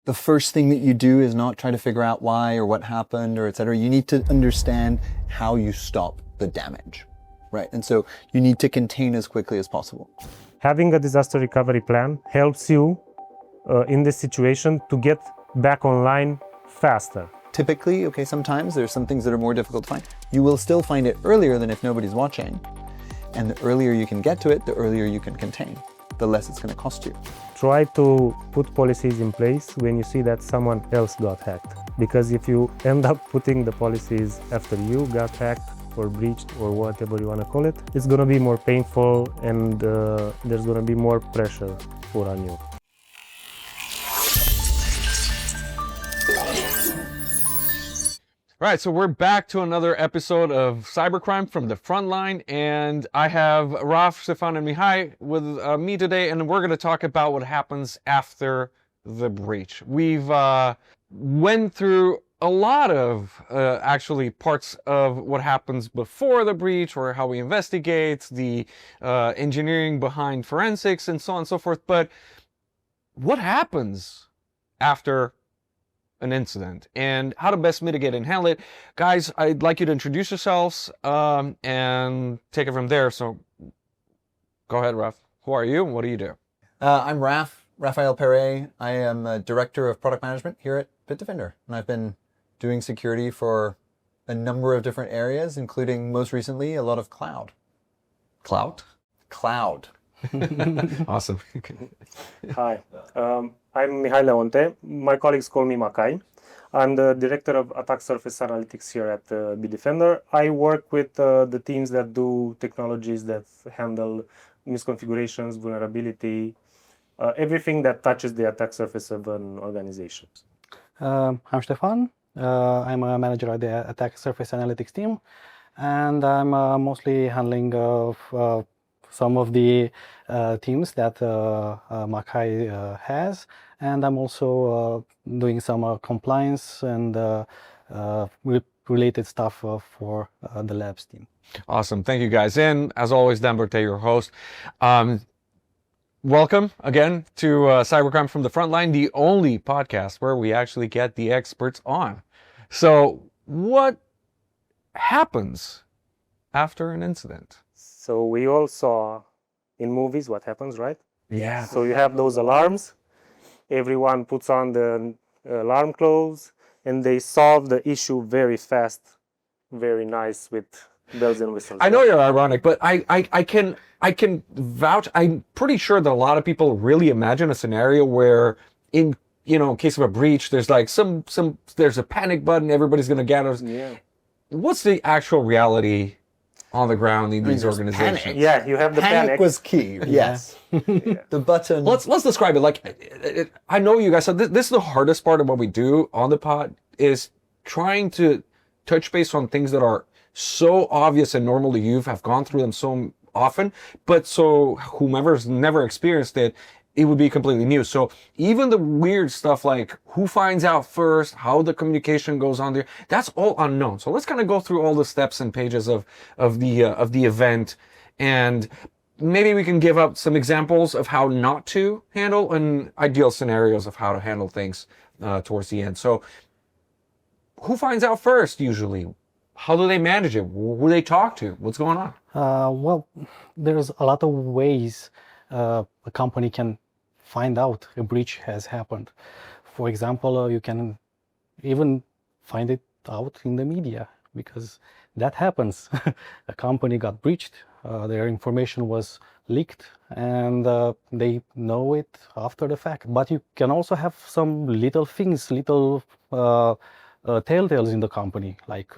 the first thing that you do is not try to figure out why or what happened or etc. You need to understand how you stop the damage, right? And so you need to contain as quickly as possible. Having a disaster recovery plan helps you in this situation to get back online faster. Typically, okay, sometimes there's some things that are more difficult to find. You will still find it earlier than if nobody's watching. And the earlier you can get to it, the earlier you can contain, the less it's going to cost you. Try to put policies in place when you see that someone else got hacked. Because if you end up putting the policies after you got hacked or breached or whatever you want to call it, it's going to be more painful and there's going to be more pressure put on you. All right, so we're back to another episode of Cybercrime from the Frontline, and I have Raf, Stefan, and Mihai with me today, and we're going to talk about what happens after the breach. We've went through a lot of actually parts of what happens before the breach, or how we investigate, the engineering behind forensics, and so on and so forth. But what happens after an incident and how to best mitigate and handle it? Guys, I'd like you to introduce yourselves and take it from there. So go ahead, Raph. Who are you and what do you do? I'm Raphaël Peyret. I am a Director of Product Management here at Bitdefender. And I've been doing security for a number of different areas, including most recently a lot of cloud. Cloud? Cloud. Awesome. Hi, I'm Mihai Leonte. My colleagues call me Mihai. I'm the Director of Attack Surface Analytics here at Bitdefender. I work with the teams that do technologies that handle misconfigurations, vulnerability, everything that touches the attack surface of an organization. I'm Stefan. I'm a manager at the Attack Surface Analytics team, and I'm mostly handling some of the teams that Mihai has, and I'm also doing some compliance and related stuff for the labs team. Awesome. Thank you, guys. And as always, Dan Berte, your host. Welcome again to Cybercrime from the Frontline, the only podcast where we actually get the experts on. So what happens after an incident? So we all saw in movies what happens, right? Yeah. So you have those alarms, everyone puts on the alarm clothes, and they solve the issue very fast, very nice with bells and whistles. I know you're ironic, but I can vouch. I'm pretty sure that a lot of people really imagine a scenario where in case of a breach, there's like there's a panic button, everybody's gonna gather. Yeah. What's the actual reality on the ground in these organizations? Panic. Yeah, you have the Panic panic. was key, yes. The button. Let's describe it. Like, I know you guys, so this is the hardest part of what we do on the pod, is trying to touch base on things that are so obvious and normal to you, have gone through them so often, but so whomever's never experienced it, it would be completely new. So even the weird stuff like who finds out first, how the communication goes on there, that's all unknown. So let's kind of go through all the steps and pages of the event, and maybe we can give up some examples of how not to handle and ideal scenarios of how to handle things towards the end. So who finds out first usually? How do they manage it? Who do they talk to? What's going on? Well, there's a lot of ways a company can find out a breach has happened. For example, you can even find it out in the media, because that happens. A company got breached, their information was leaked, and they know it after the fact. But you can also have some little things, little telltales in the company, like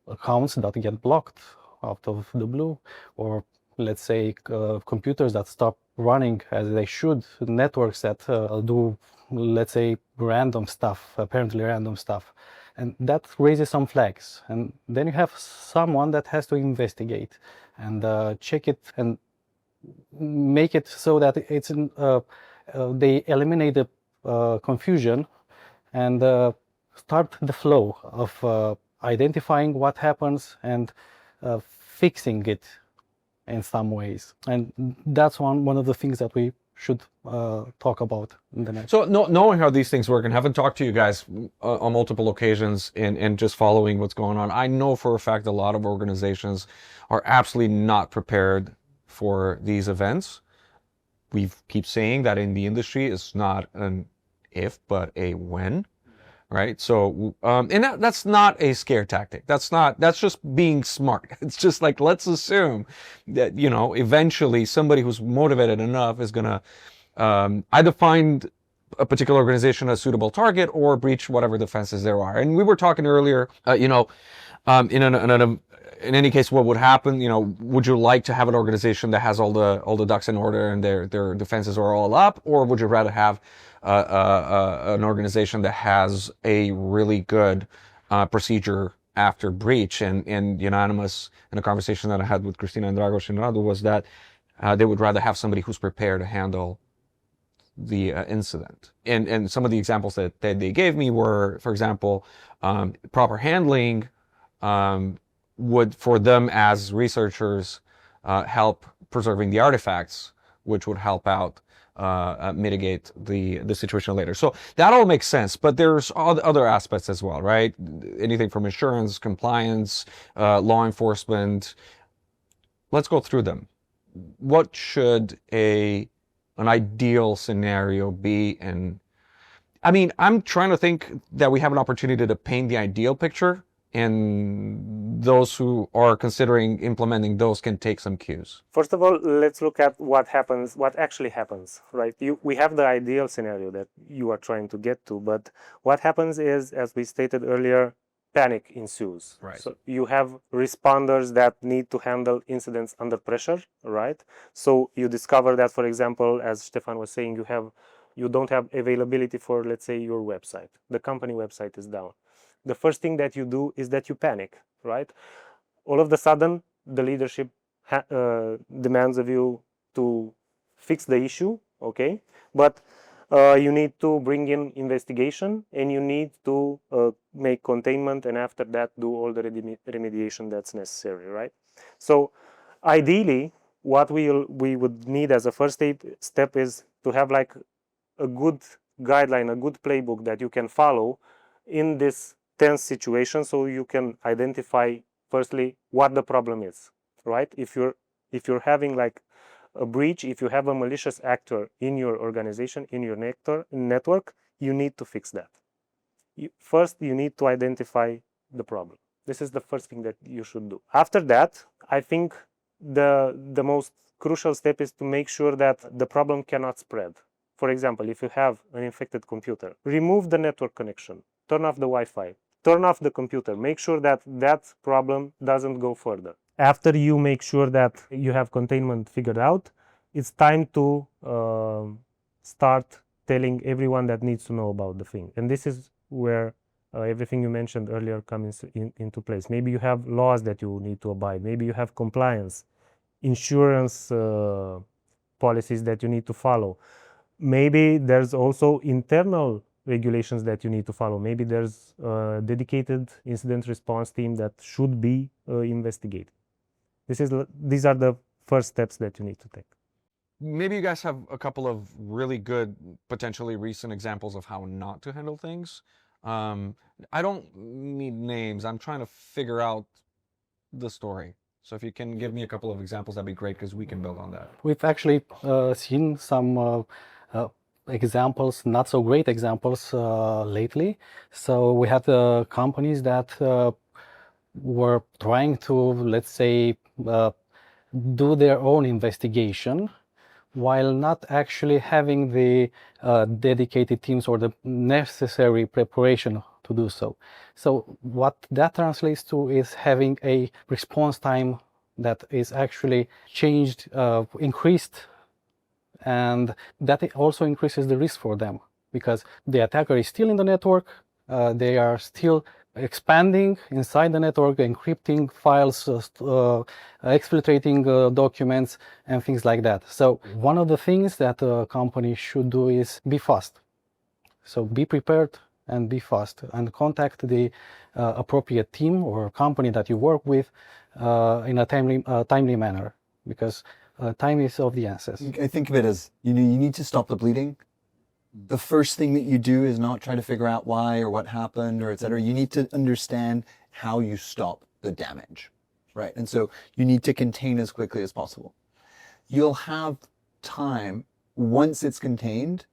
accounts that get blocked out of the blue, or let's say computers that stop running as they should, networks that do, let's say, random stuff, apparently random stuff. And that raises some flags. And then you have someone that has to investigate and check it and make it so that it's they eliminate the confusion and start the flow of identifying what happens and fixing it in some ways. And that's one of the things that we should talk about in the next. So knowing how these things work, and having talked to you guys on multiple occasions and just following what's going on, I know for a fact a lot of organizations are absolutely not prepared for these events. We keep saying that in the industry, it's not an if, but a when. Right. So, and that's not a scare tactic. That's just being smart. It's just like, let's assume that, you know, eventually somebody who's motivated enough is going to either find a particular organization a suitable target or breach whatever defenses there are. And we were talking earlier, you know, in any case, what would happen, you know, would you like to have an organization that has all the ducks in order and their defenses are all up, or would you rather have an organization that has a really good procedure after breach? And unanimous in a conversation that I had with Christina and Dragos and Radu was that they would rather have somebody who's prepared to handle the incident. And some of the examples that they gave me were, for example, proper handling would, for them as researchers, help preserving the artifacts, which would help out mitigate the situation later. So that all makes sense, but there's other aspects as well, right? Anything from insurance, compliance, law enforcement. Let's go through them. What should an ideal scenario be? And I mean, I'm trying to think that we have an opportunity to paint the ideal picture, and those who are considering implementing those can take some cues. First of all, let's look at what actually happens, right? We have the ideal scenario that you are trying to get to, but what happens is, as we stated earlier, panic ensues. Right. So you have responders that need to handle incidents under pressure, right? So you discover that, for example, as Stefan was saying, you don't have availability for, let's say, your website. The company website is down. The first thing that you do is that you panic, right? All of a sudden, the leadership demands of you to fix the issue, okay? But you need to bring in investigation, and you need to make containment, and after that, do all the remediation that's necessary, right? So ideally, what we would need as a first step is to have like a good guideline, a good playbook that you can follow in this tense situation, so you can identify firstly what the problem is, right? If you're having like a breach, if you have a malicious actor in your organization, in your network, you need to fix that. First, you need to identify the problem. This is the first thing that you should do. After that, I think the most crucial step is to make sure that the problem cannot spread. For example, if you have an infected computer, remove the network connection, turn off the Wi-Fi, turn off the computer, make sure that that problem doesn't go further. After you make sure that you have containment figured out, it's time to start telling everyone that needs to know about the thing. And this is where everything you mentioned earlier comes into place. Maybe you have laws that you need to abide. Maybe you have compliance, insurance policies that you need to follow. Maybe there's also internal regulations that you need to follow. Maybe there's a dedicated incident response team that should be investigated. These are the first steps that you need to take. Maybe you guys have a couple of really good, potentially recent examples of how not to handle things. I don't need names. I'm trying to figure out the story. So if you can give me a couple of examples, that'd be great, because we can build on that. We've actually seen some examples, not so great examples lately. So we had companies that were trying to, let's say, do their own investigation while not actually having the dedicated teams or the necessary preparation to do so. So what that translates to is having a response time that is actually changed, increased, and that also increases the risk for them, because the attacker is still in the network, they are still expanding inside the network, encrypting files, exfiltrating documents, and things like that. So one of the things that a company should do is be fast. So be prepared and be fast, and contact the appropriate team or company that you work with in a timely manner, because time is of the essence. I think of it as, you need to stop the bleeding. The first thing that you do is not try to figure out why or what happened or et cetera. You need to understand how you stop the damage, right? And so you need to contain as quickly as possible. You'll have time once it's contained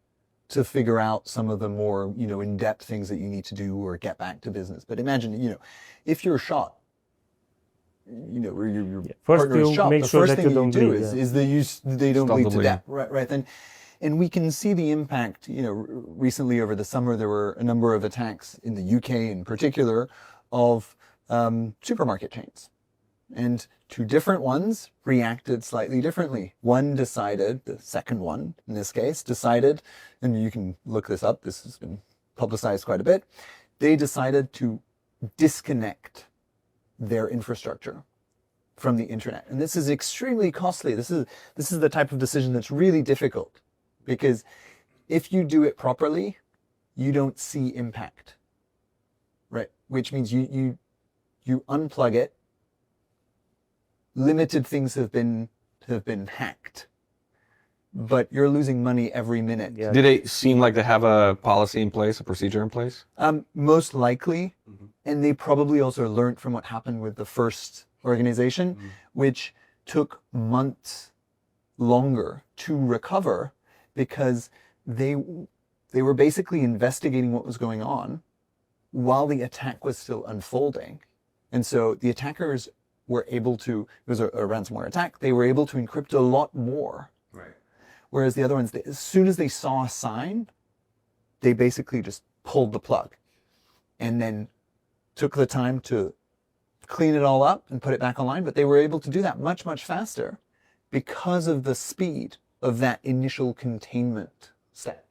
to figure out some of the more, in-depth things that you need to do or get back to business. But imagine, if you're shot, or your First partner is you shot, make the sure first that thing you don't do bleed, is they don't Stop bleed the to bleeding. death, right? Then, and we can see the impact. Recently over the summer there were a number of attacks in the UK in particular of supermarket chains, and two different ones reacted slightly differently. One decided, the second one in this case, decided, and you can look this up, this has been publicized quite a bit, they decided to disconnect their infrastructure from the internet. And this is extremely costly. This is the type of decision that's really difficult, because if you do it properly, you don't see impact, right? Which means you unplug it. Limited things have been hacked, but you're losing money every minute. Yeah. Do they seem like they have a policy in place, a procedure in place? Most likely, and they probably also learned from what happened with the first organization, which took months longer to recover, because they were basically investigating what was going on while the attack was still unfolding. And so the attackers were able to, it was a ransomware attack, they were able to encrypt a lot more. Right. Whereas the other ones, as soon as they saw a sign, they basically just pulled the plug and then took the time to clean it all up and put it back online. But they were able to do that much, much faster because of the speed of that initial containment step.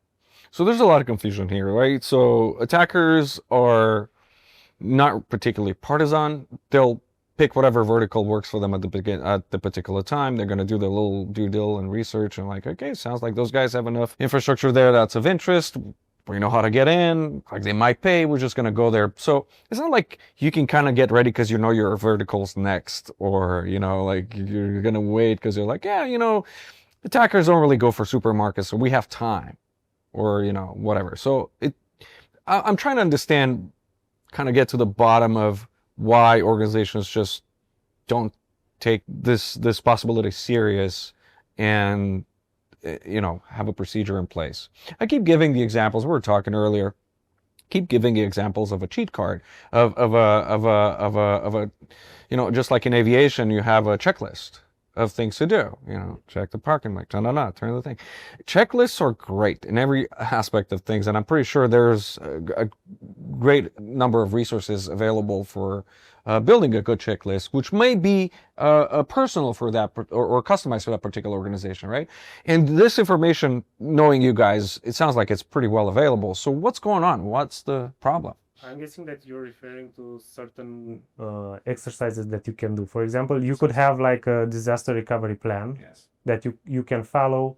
So there's a lot of confusion here, right? So attackers are not particularly partisan. They'll pick whatever vertical works for them at the particular time. They're going to do their little due diligence and research and like, okay, sounds like those guys have enough infrastructure there that's of interest. We know how to get in. Like they might pay. We're just going to go there. So it's not like you can kind of get ready because your vertical's next, or like you're going to wait because you're like, yeah, attackers don't really go for supermarkets, so we have time, or whatever. So I'm trying to understand, kind of get to the bottom of why organizations just don't take this possibility serious and have a procedure in place. I keep giving the examples, we were talking earlier, keep giving the examples of a cheat card, of a just like in aviation, you have a checklist of things to do, check the parking brake, turn the thing. Checklists are great in every aspect of things, and I'm pretty sure there's a great number of resources available for building a good checklist, which may be personal for that or customized for that particular organization, right? And this information, knowing you guys, it sounds like it's pretty well available. So what's going on? What's the problem? I'm guessing that you're referring to certain exercises that you can do. For example, you could have like a disaster recovery plan that you can follow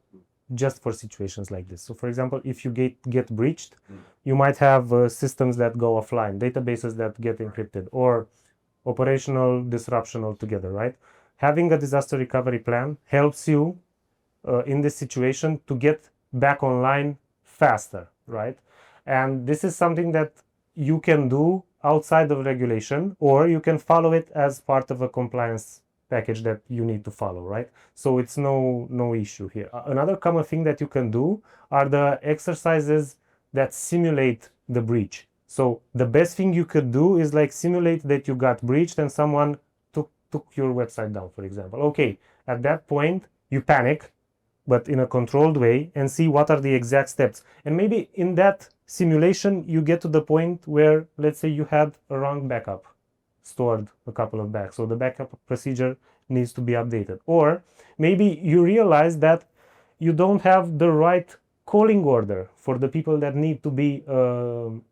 just for situations like this. So for example, if you get breached, you might have systems that go offline, databases that get encrypted, or operational disruption altogether, right? Having a disaster recovery plan helps you in this situation to get back online faster, right? And this is something that you can do outside of regulation, or you can follow it as part of a compliance package that you need to follow, right? So it's no issue here. Another common thing that you can do are the exercises that simulate the breach. So the best thing you could do is like simulate that you got breached and someone took your website down, for example. Okay, at that point you panic, but in a controlled way, and see what are the exact steps. And maybe in that simulation, you get to the point where, let's say you had a wrong backup stored a couple of back. So the backup procedure needs to be updated. Or maybe you realize that you don't have the right calling order for the people that need to be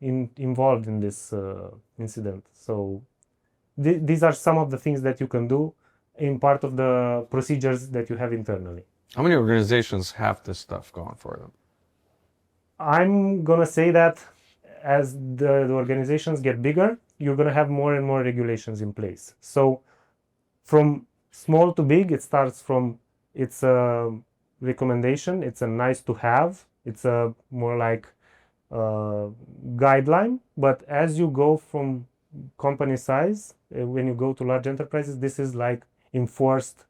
involved in this incident. So these are some of the things that you can do in part of the procedures that you have internally. How many organizations have this stuff going for them? I'm gonna say that as the organizations get bigger, you're gonna have more and more regulations in place. So from small to big, it starts from it's a recommendation, it's a nice to have, it's a more like guideline. But as you go from company size, when you go to large enterprises, this is like enforced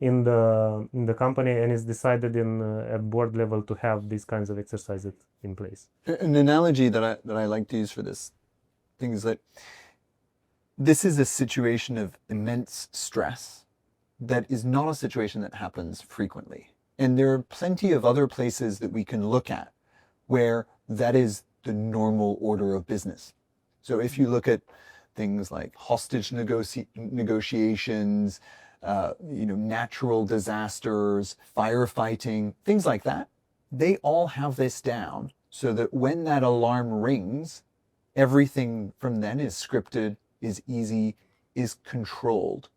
in the company, and is decided in at board level to have these kinds of exercises in place. An analogy that I like to use for this thing is that this is a situation of immense stress that is not a situation that happens frequently. And there are plenty of other places that we can look at where that is the normal order of business. So if you look at things like hostage negotiations, natural disasters, firefighting, things like that, they all have this down so that when that alarm rings, everything from then is scripted, is easy, is controlled,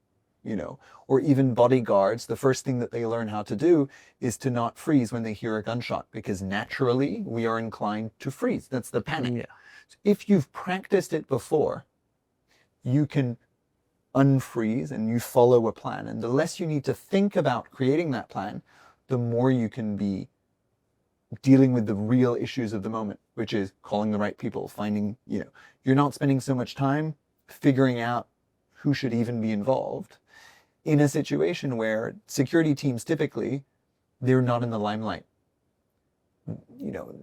or even bodyguards, the first thing that they learn how to do is to not freeze when they hear a gunshot, because naturally we are inclined to freeze. That's the panic. Yeah. If you've practiced it before, you can unfreeze and you follow a plan. And the less you need to think about creating that plan, the more you can be dealing with the real issues of the moment, which is calling the right people, finding, you're not spending so much time figuring out who should even be involved in a situation where security teams typically, they're not in the limelight.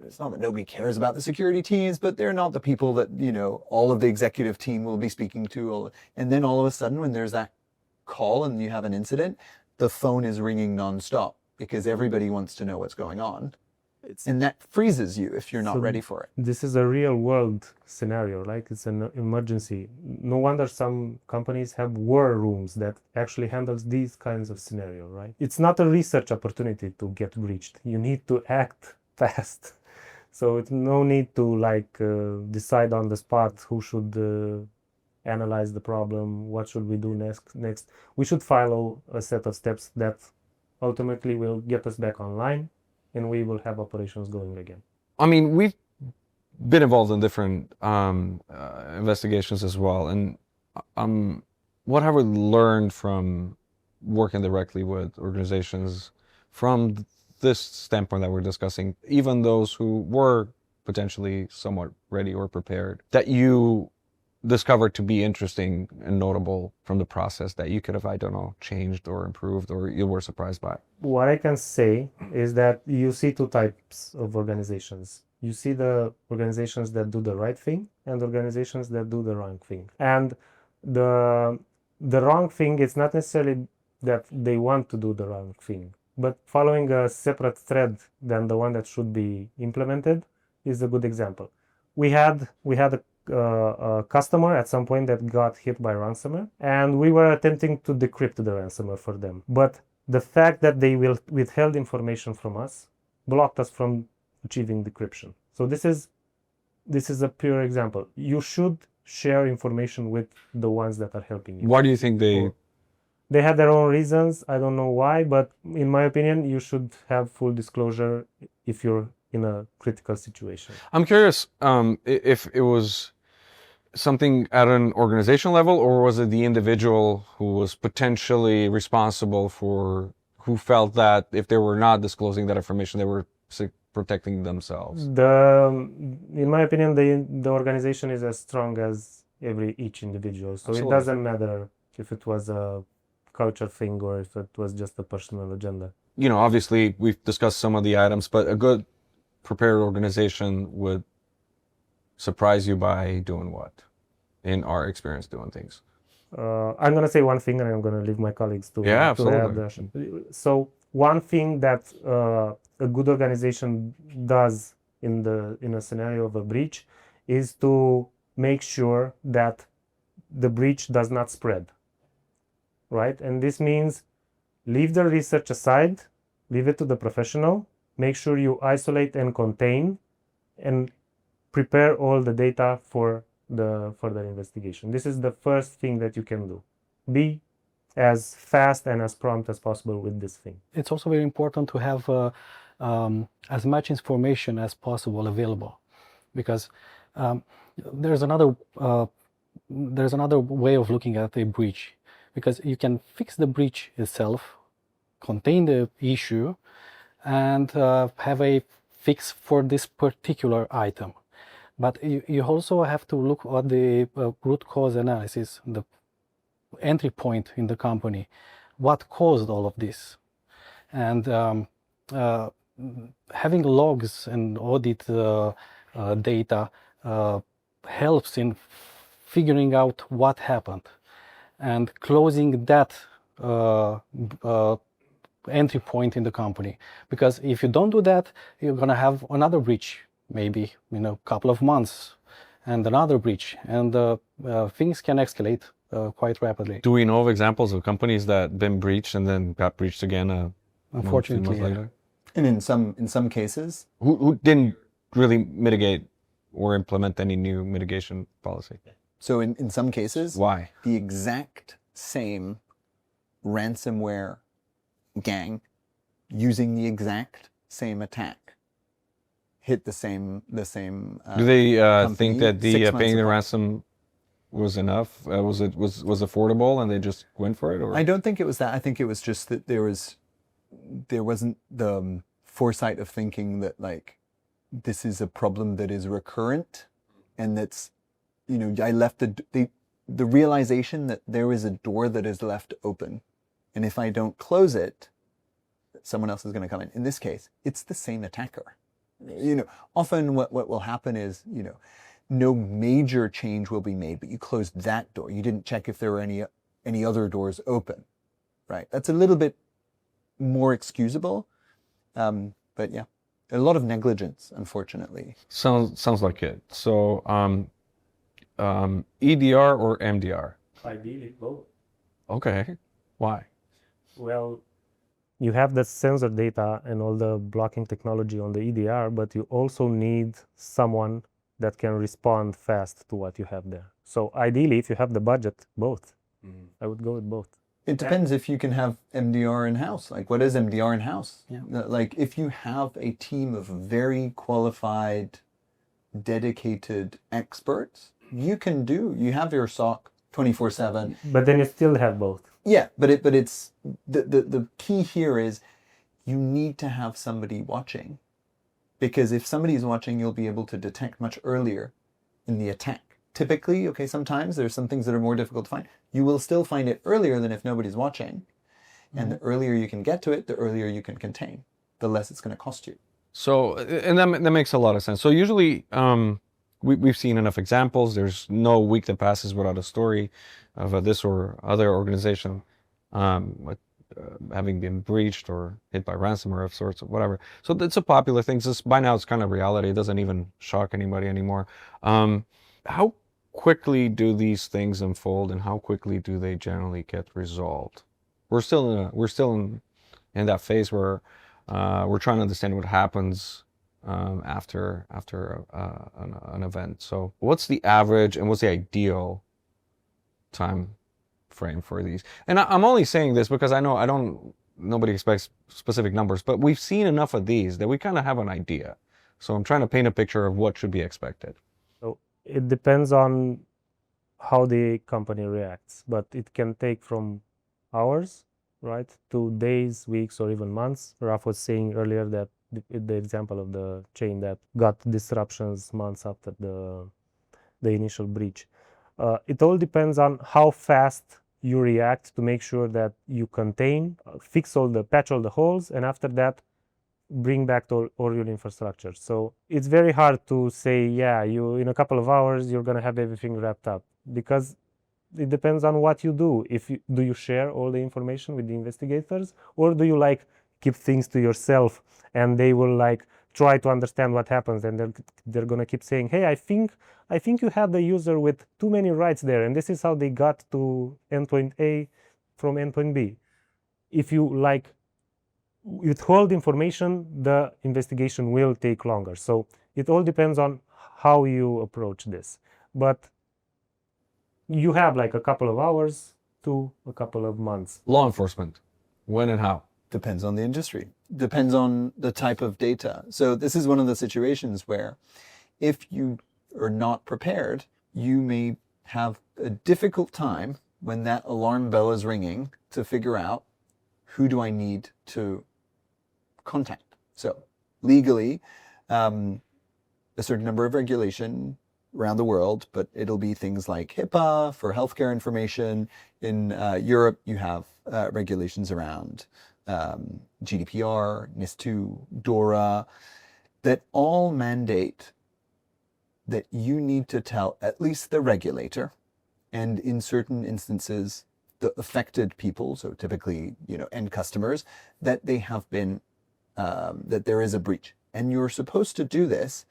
It's not that nobody cares about the security teams, but they're not the people that, all of the executive team will be speaking to. And then all of a sudden, when there's that call and you have an incident, the phone is ringing nonstop because everybody wants to know what's going on. And that freezes you if you're not ready for it. This is a real world scenario, like it's an emergency. No wonder some companies have war rooms that actually handles these kinds of scenario, right? It's not a research opportunity to get breached. You need to act fast. So it's no need to decide on the spot who should analyze the problem, what should we do next. We should follow a set of steps that ultimately will get us back online, and we will have operations going again. I mean, we've been involved in different investigations as well. And what have we learned from working directly with organizations from this standpoint that we're discussing, even those who were potentially somewhat ready or prepared, that you discovered to be interesting and notable from the process that you could have, I don't know, changed or improved, or you were surprised by? What I can say is that you see two types of organizations. You see the organizations that do the right thing and organizations that do the wrong thing. And the wrong thing, it's not necessarily that they want to do the wrong thing, but following a separate thread than the one that should be implemented is a good example. We had a customer at some point that got hit by ransomware, and we were attempting to decrypt the ransomware for them. But the fact that they withheld information from us blocked us from achieving decryption. So this is a pure example. You should share information with the ones that are helping you. Why do you think They had their own reasons. I don't know why, but in my opinion, you should have full disclosure if you're in a critical situation. I'm curious if it was something at an organizational level, or was it the individual who was potentially responsible for, who felt that if they were not disclosing that information, they were protecting themselves? In my opinion, the organization is as strong as each individual. So Absolutely. It doesn't matter if it was a culture thing or if it was just a personal agenda. Obviously we've discussed some of the items, but a good prepared organization would surprise you by doing what, in our experience, doing things? I'm going to say one thing, and I'm going to leave my colleagues to add. So one thing that a good organization does in a scenario of a breach is to make sure that the breach does not spread, right? And this means leave the research aside, leave it to the professional, make sure you isolate and contain, and prepare all the data for the further investigation. This is the first thing that you can do. Be as fast and as prompt as possible with this thing. It's also very important to have as much information as possible available, because there's another way of looking at a breach, because you can fix the breach itself contain the issue and have a fix for this particular item. But you also have to look at the root cause analysis, the entry point in the company, what caused all of this. And having logs and audit data helps in figuring out what happened and closing that entry point in the company. Because if you don't do that, you're going to have another breach, maybe in a couple of months, and another breach, and things can escalate quite rapidly. Do we know of examples of companies that been breached and then got breached again? Unfortunately, later? And in some cases, Who didn't really mitigate or implement any new mitigation policy? so in some cases, Why? the exact same ransomware gang using the exact same attack hit the same Do they company think that 6 the months paying the apart. ransom was enough? Was affordable and they just went for it? Or I don't think it was that. I think it was just that there wasn't the foresight of thinking that like this is a problem that is recurrent, and that's, you know, I left the realization that there is a door that is left open, and if I don't close it, someone else is going to come in. In this case, it's the same attacker. You know, often what will happen is, you know, no major change will be made, but you closed that door. You didn't check if there were any other doors open, right? That's a little bit more excusable, but yeah, a lot of negligence, unfortunately. sounds like it. So EDR or MDR? Ideally, both. Okay. Why? Well, you have the sensor data and all the blocking technology on the EDR, but you also need someone that can respond fast to what you have there. So ideally, if you have the budget, both. I would go with both. It depends if you can have MDR in-house. Like, what is MDR in-house? Yeah. Like, if you have a team of very qualified, dedicated experts, you have your SOC 24/7. But then you still have both. Yeah, but it's the key here is you need to have somebody watching, because if somebody's watching, you'll be able to detect much earlier in the attack. Typically, okay, sometimes there's some things that are more difficult to find. You will still find it earlier than if nobody's watching. And the earlier you can get to it, the earlier you can contain, the less it's going to cost you. So, and that makes a lot of sense. So usually, we've seen enough examples. There's no week that passes without a story of this or other organization having been breached or hit by ransomware of sorts or whatever. So it's a popular thing. By now, it's kind of reality. It doesn't even shock anybody anymore. How quickly do these things unfold, and how quickly do they generally get resolved? We're still in that phase where we're trying to understand what happens after an event. So what's the average and what's the ideal time frame for these? And I'm only saying this because I know nobody expects specific numbers, but we've seen enough of these that we kind of have an idea. So I'm trying to paint a picture of what should be expected. So it depends on how the company reacts, but it can take from hours, right, to days, weeks, or even months. Raf was saying earlier that the example of the chain that got disruptions months after the initial breach. It all depends on how fast you react to make sure that you contain, patch all the holes, and after that, bring back all your infrastructure. So it's very hard to say, yeah, in a couple of hours, you're going to have everything wrapped up, because it depends on what you do. Do you share all the information with the investigators, or do you keep things to yourself, and they will try to understand what happens, and they're going to keep saying, hey, I think you had the user with too many writes there, and this is how they got to endpoint A from endpoint B. If you withhold information, the investigation will take longer. So it all depends on how you approach this. But you have a couple of hours to a couple of months. Law enforcement, when and how? Depends on the industry. Depends on the type of data. So this is one of the situations where if you are not prepared, you may have a difficult time when that alarm bell is ringing to figure out who do I need to contact? So legally, a certain number of regulation around the world, but it'll be things like HIPAA for healthcare information. In Europe, you have regulations around GDPR, NIS2, DORA, that all mandate that you need to tell at least the regulator, and in certain instances, the affected people, so typically, end customers, that they have been, that there is a breach. And you're supposed to do this.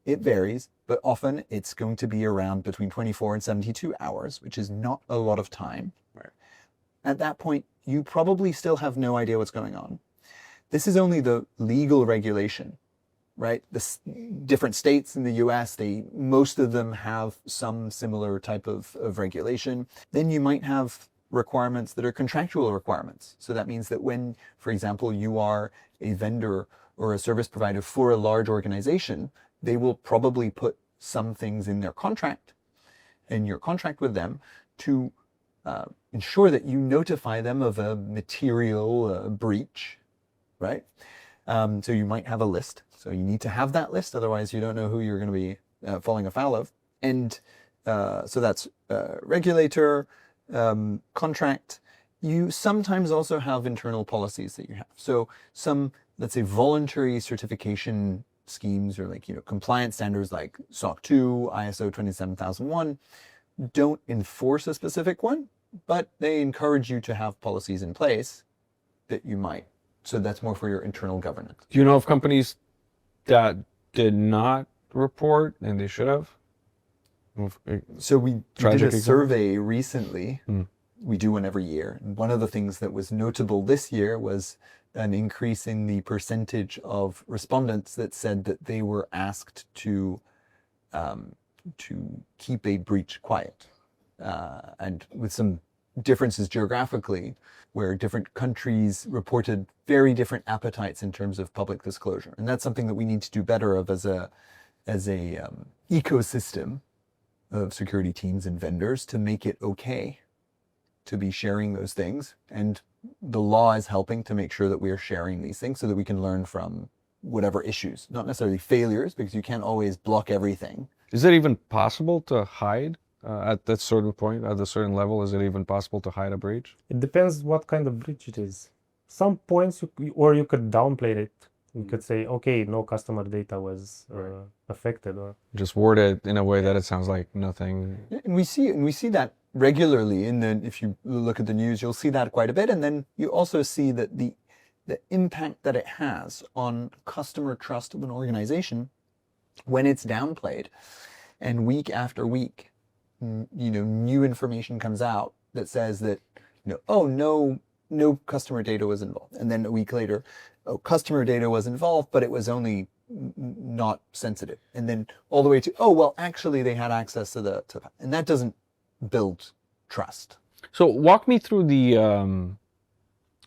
It varies, but often it's going to be around between 24 and 72 hours, which is not a lot of time. Right. At that point, you probably still have no idea what's going on. This is only the legal regulation, right? The different states in the US, most of them have some similar type of regulation. Then you might have requirements that are contractual requirements. So that means that when, for example, you are a vendor or a service provider for a large organization, they will probably put some things in their contract, in your contract with them, to ensure that you notify them of a material breach, right? So you might have a list. So you need to have that list, otherwise you don't know who you're going to be falling afoul of. And so that's regulator, contract. You sometimes also have internal policies that you have. So some, let's say, voluntary certification schemes or compliance standards like SOC 2, ISO 27001 don't enforce a specific one, but they encourage you to have policies in place that you might. So that's more for your internal governance. Do you know of companies that did not report and they should have? So we did a survey recently. We do one every year. And one of the things that was notable this year was an increase in the percentage of respondents that said that they were asked to keep a breach quiet. And with some differences geographically, where different countries reported very different appetites in terms of public disclosure. And that's something that we need to do better of as a ecosystem of security teams and vendors to make it okay to be sharing those things. And the law is helping to make sure that we are sharing these things so that we can learn from whatever issues, not necessarily failures, because you can't always block everything. Is it even possible to hide at that certain point, at a certain level? Is it even possible to hide a breach? It depends what kind of breach it is. Some points, you could downplay it. You could say, okay, no customer data was affected, or just word it in a way that it sounds like nothing. And we see that regularly. If you look at the news, you'll see that quite a bit. And then you also see that the impact that it has on customer trust of an organization when it's downplayed, and week after week, new information comes out that says that, oh, no customer data was involved. And then a week later, oh, customer data was involved, but it was only not sensitive. And then all the way to, oh, well, actually they had access to and that doesn't build trust. So walk me through the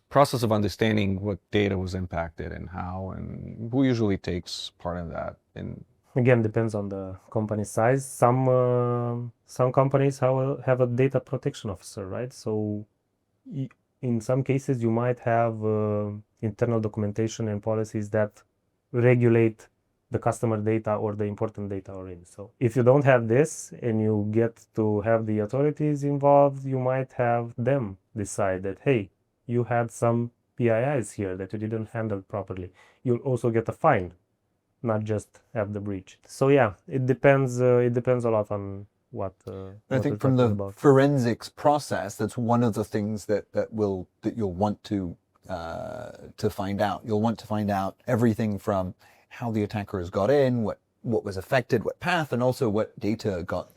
process of understanding what data was impacted and how, and who usually takes part in that. And again, depends on the company size. Some companies have a data protection officer, right? So in some cases, you might have internal documentation and policies that regulate the customer data or the important data already. So if you don't have this and you get to have the authorities involved, you might have them decide that, hey, you had some PIIs here that you didn't handle properly. You'll also get a fine, not just have the breach. So yeah, it depends a lot on what I think from the forensics process, that's one of the things that you'll want to find out. You'll want to find out everything from how the attackers got in, what was affected, what path, and also what data got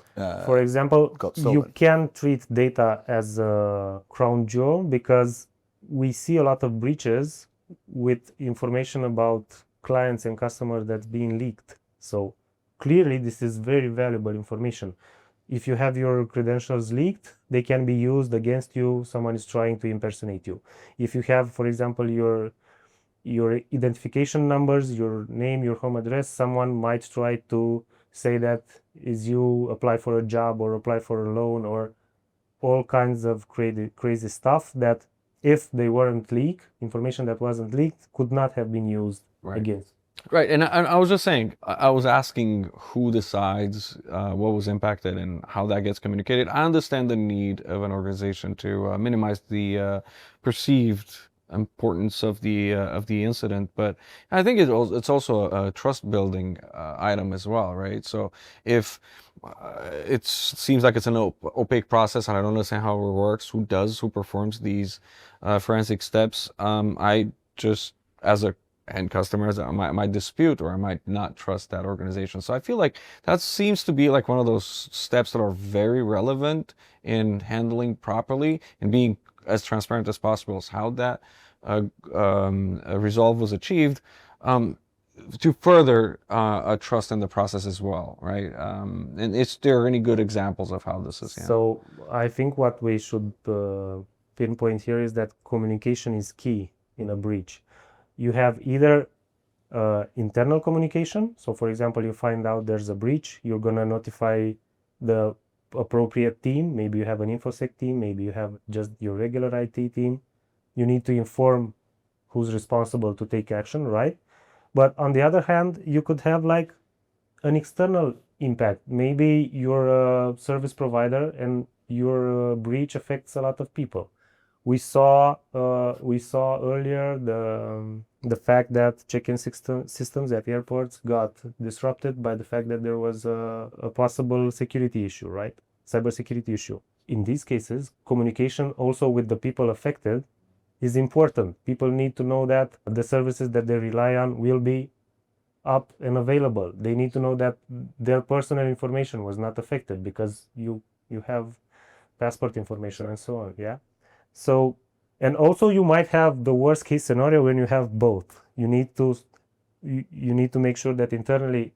for example, got stolen. You can treat data as a crown jewel because we see a lot of breaches with information about clients and customers that's being leaked. So clearly this is very valuable information. If you have your credentials leaked, they can be used against you. Someone is trying to impersonate you. If you have, for example, your identification numbers, your name, your home address, someone might try to say that is you apply for a job or apply for a loan or all kinds of crazy stuff that if they weren't leaked, information that wasn't leaked could not have been used Right. against. Right, and I was just saying, I was asking who decides what was impacted and how that gets communicated. I understand the need of an organization to minimize the perceived importance of the incident, but I think it's also a trust building item as well, right? So if it seems like it's an opaque process, and I don't understand how it works, who performs these forensic steps, I just, as a end customers, I might dispute, or I might not trust that organization. So I feel like that seems to be like one of those steps that are very relevant in handling properly and being as transparent as possible as how that resolve was achieved, to further trust in the process as well, right? And is there any good examples of how this is handled? So I think what we should pinpoint here is that communication is key in a breach. You have either internal communication. So for example, you find out there's a breach, you're gonna notify the appropriate team. Maybe you have an InfoSec team, maybe you have just your regular IT team. You need to inform who's responsible to take action, right? But on the other hand, you could have like an external impact. Maybe you're a service provider and your breach affects a lot of people. We saw earlier the fact that check-in systems at airports got disrupted by the fact that there was a possible security issue, right? Cybersecurity issue. In these cases, communication also with the people affected is important. People need to know that the services that they rely on will be up and available. They need to know that their personal information was not affected because you have passport information and so on, yeah? So, and also you might have the worst case scenario when you have both. You need to make sure that internally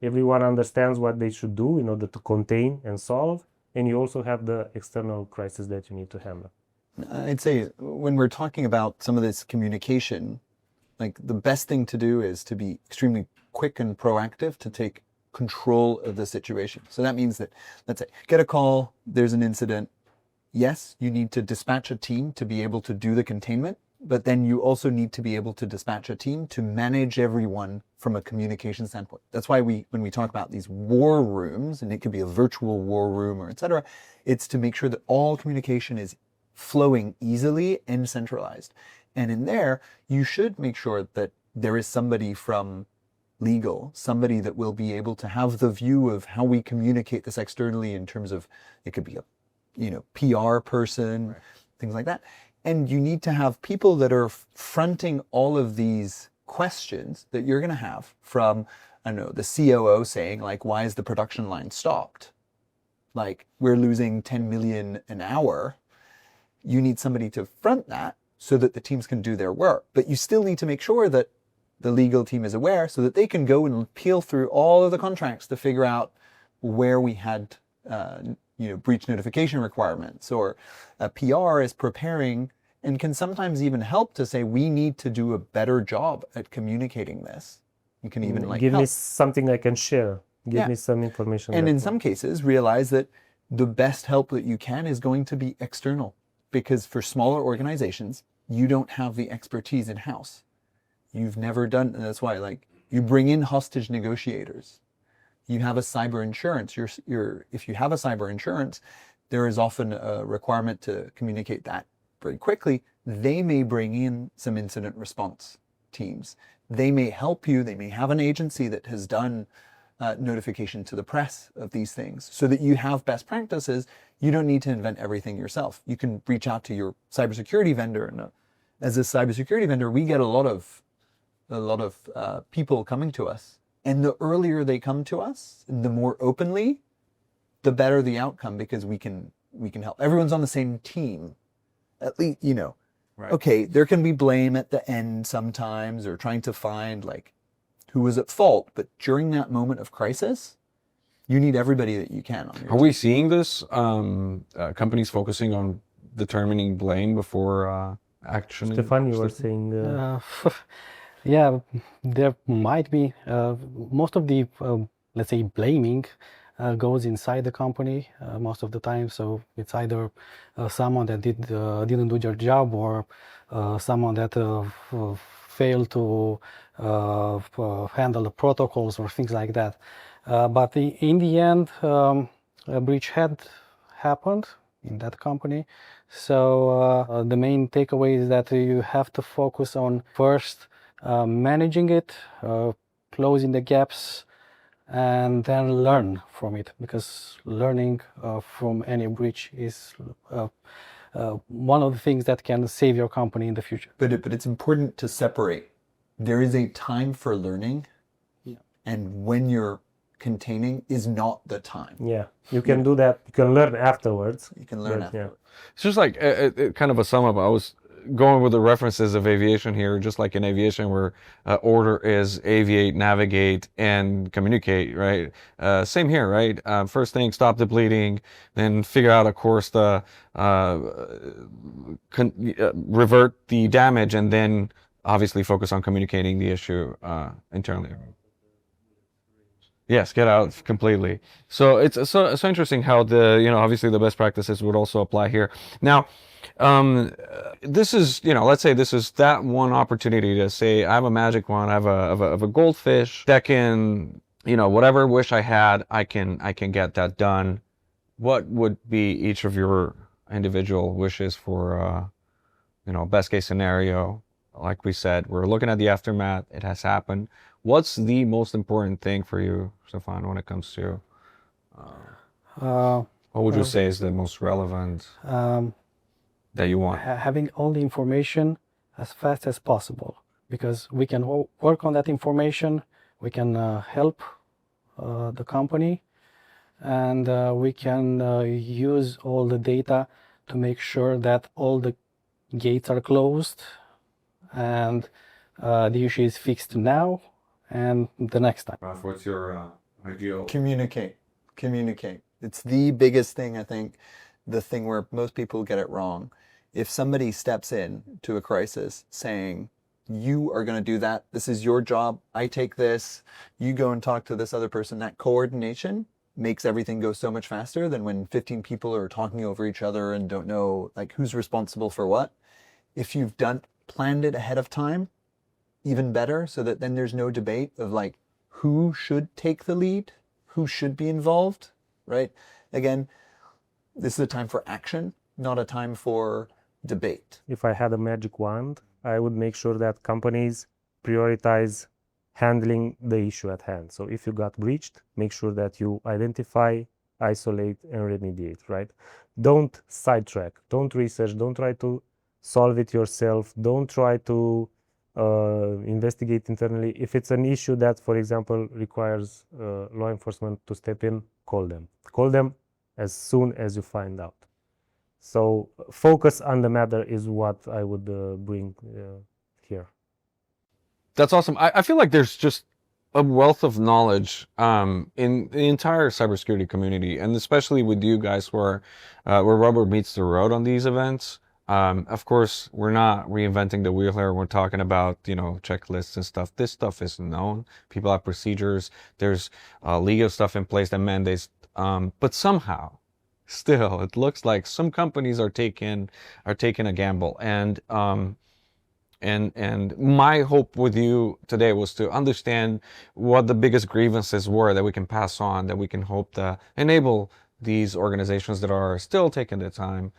everyone understands what they should do in order to contain and solve, and you also have the external crisis that you need to handle. I'd say when we're talking about some of this communication, like the best thing to do is to be extremely quick and proactive to take control of the situation. So that means that, let's say, get a call, there's an incident. Yes, you need to dispatch a team to be able to do the containment, but then you also need to be able to dispatch a team to manage everyone from a communication standpoint. That's why when we talk about these war rooms, and it could be a virtual war room or etc., it's to make sure that all communication is flowing easily and centralized. And in there, you should make sure that there is somebody from legal, somebody that will be able to have the view of how we communicate this externally in terms of, it could be a PR person, right, things like that. And you need to have people that are fronting all of these questions that you're going to have from, I don't know, the COO saying like, why is the production line stopped? Like, we're losing 10 million an hour. You need somebody to front that so that the teams can do their work. But you still need to make sure that the legal team is aware so that they can go and peel through all of the contracts to figure out where we had breach notification requirements, or a PR is preparing and can sometimes even help to say, we need to do a better job at communicating this. You can even give help. Me something I can share. Give me some information. And in some cases, realize that the best help that you can is going to be external, because for smaller organizations, you don't have the expertise in-house. You've never done, and that's why you bring in hostage negotiators. You have a cyber insurance. If you have a cyber insurance, there is often a requirement to communicate that very quickly. They may bring in some incident response teams. They may help you. They may have an agency that has done notification to the press of these things so that you have best practices. You don't need to invent everything yourself. You can reach out to your cybersecurity vendor. And as a cybersecurity vendor, we get a lot of people coming to us. And the earlier they come to us, the more openly, the better the outcome, because we can help. Everyone's on the same team. At least, right. Okay, there can be blame at the end sometimes, or trying to find who was at fault. But during that moment of crisis, you need everybody that you can on your team. We seeing this? Companies focusing on determining blame before action? Stefan, you were saying... Yeah, there might be. Most of the, let's say, blaming goes inside the company most of the time. So it's either someone that didn't do their job, or someone that failed to handle the protocols or things like that. But in the end, a breach had happened in that company. So the main takeaway is that you have to focus on first managing it, closing the gaps, and then learn from it, because learning from any breach is one of the things that can save your company in the future. But it's important to separate. There is a time for learning, and when you're containing is not the time. Yeah, you can do that. You can learn afterwards. You can learn but, after. It's just like kind of a sum up. I was going with the references of aviation here, just like in aviation, where order is aviate, navigate, and communicate, right? Same here, right? First thing, stop the bleeding, then figure out a course to revert the damage, and then obviously focus on communicating the issue internally. Yes, get out completely. So it's so interesting how obviously the best practices would also apply here. Now, this is, let's say this is that one opportunity to say, I have a magic wand, I have a goldfish that can, whatever wish I had, I can get that done. What would be each of your individual wishes for, best case scenario? Like we said, we're looking at the aftermath. It has happened. What's the most important thing for you, Stefan, when it comes to, what would you say is the most relevant that you want? Having all the information as fast as possible, because we can work on that information, we can help the company, and we can use all the data to make sure that all the gates are closed and the issue is fixed now and the next time. Raph, what's your ideal? Communicate. It's the biggest thing, I think, the thing where most people get it wrong. If somebody steps in to a crisis saying, you are going to do that, this is your job, I take this, you go and talk to this other person, that coordination makes everything go so much faster than when 15 people are talking over each other and don't know like who's responsible for what. If you've planned it ahead of time, even better, so that then there's no debate of like who should take the lead, who should be involved, right? Again, this is a time for action, not a time for debate. If I had a magic wand, I would make sure that companies prioritize handling the issue at hand. So if you got breached, make sure that you identify, isolate, and remediate, right? Don't sidetrack, don't research, don't try to solve it yourself, don't try to investigate internally. If it's an issue that, for example, requires law enforcement to step in, call them. Call them as soon as you find out. So focus on the matter is what I would bring here. That's awesome. I feel like there's just a wealth of knowledge in the entire cybersecurity community, and especially with you guys where rubber meets the road on these events. Of course, we're not reinventing the wheel here. We're talking about, checklists and stuff. This stuff is known. People have procedures. There's legal stuff in place that mandates. But somehow, still, it looks like some companies are taking a gamble. And my hope with you today was to understand what the biggest grievances were that we can pass on, that we can hope to enable these organizations that are still taking the time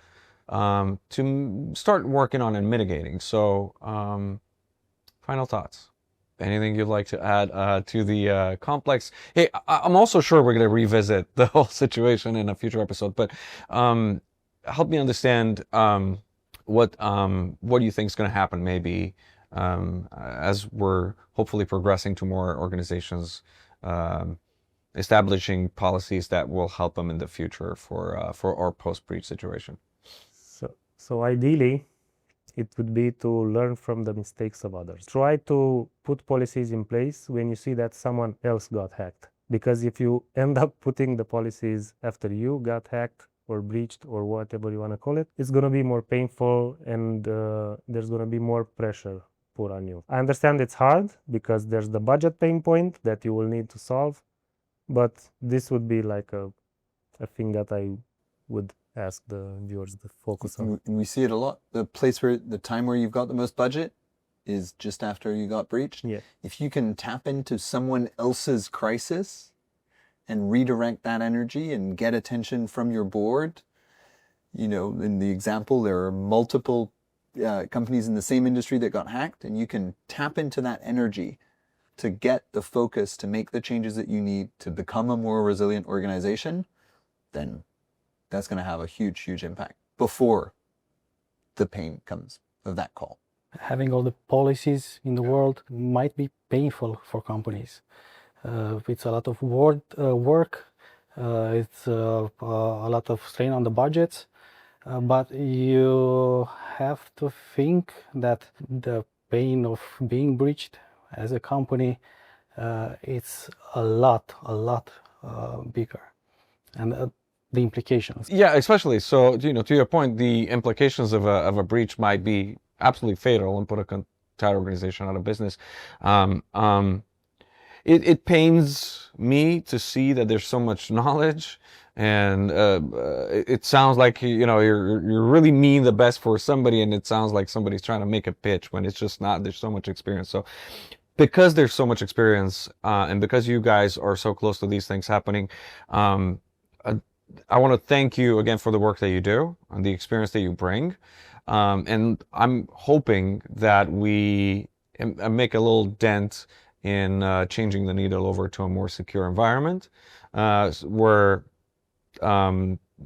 to start working on and mitigating. So, final thoughts. Anything you'd like to add to the complex? Hey, I'm also sure we're going to revisit the whole situation in a future episode, but help me understand what do you think is going to happen maybe as we're hopefully progressing to more organizations establishing policies that will help them in the future for our post-breach situation. So ideally, it would be to learn from the mistakes of others. Try to put policies in place when you see that someone else got hacked. Because if you end up putting the policies after you got hacked or breached or whatever you want to call it, it's going to be more painful and there's going to be more pressure put on you. I understand it's hard because there's the budget pain point that you will need to solve, But this would be like a thing that I would ask the viewers to focus on. And we see it a lot. The time where you've got the most budget is just after you got breached. Yeah. If you can tap into someone else's crisis and redirect that energy and get attention from your board, you know, in the example, there are multiple companies in the same industry that got hacked, and you can tap into that energy to get the focus to make the changes that you need to become a more resilient organization, then that's going to have a huge, huge impact before the pain comes of that call. Having all the policies in the world might be painful for companies. It's a lot of work, it's a lot of strain on the budgets, but you have to think that the pain of being breached as a company, it's a lot bigger, and the implications. Yeah, especially so. You know, to your point, the implications of a breach might be absolutely fatal and put an entire organization out of business. It pains me to see that there's so much knowledge, and it sounds like, you know, you're really mean the best for somebody, and it sounds like somebody's trying to make a pitch when it's just not. There's so much experience. So because there's so much experience, and because you guys are so close to these things happening, I want to thank you again for the work that you do and the experience that you bring. And I'm hoping that we make a little dent in changing the needle over to a more secure environment, where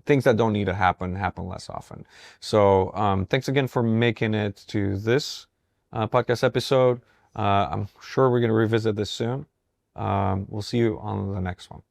things that don't need to happen less often. So thanks again for making it to this podcast episode. I'm sure we're going to revisit this soon. We'll see you on the next one.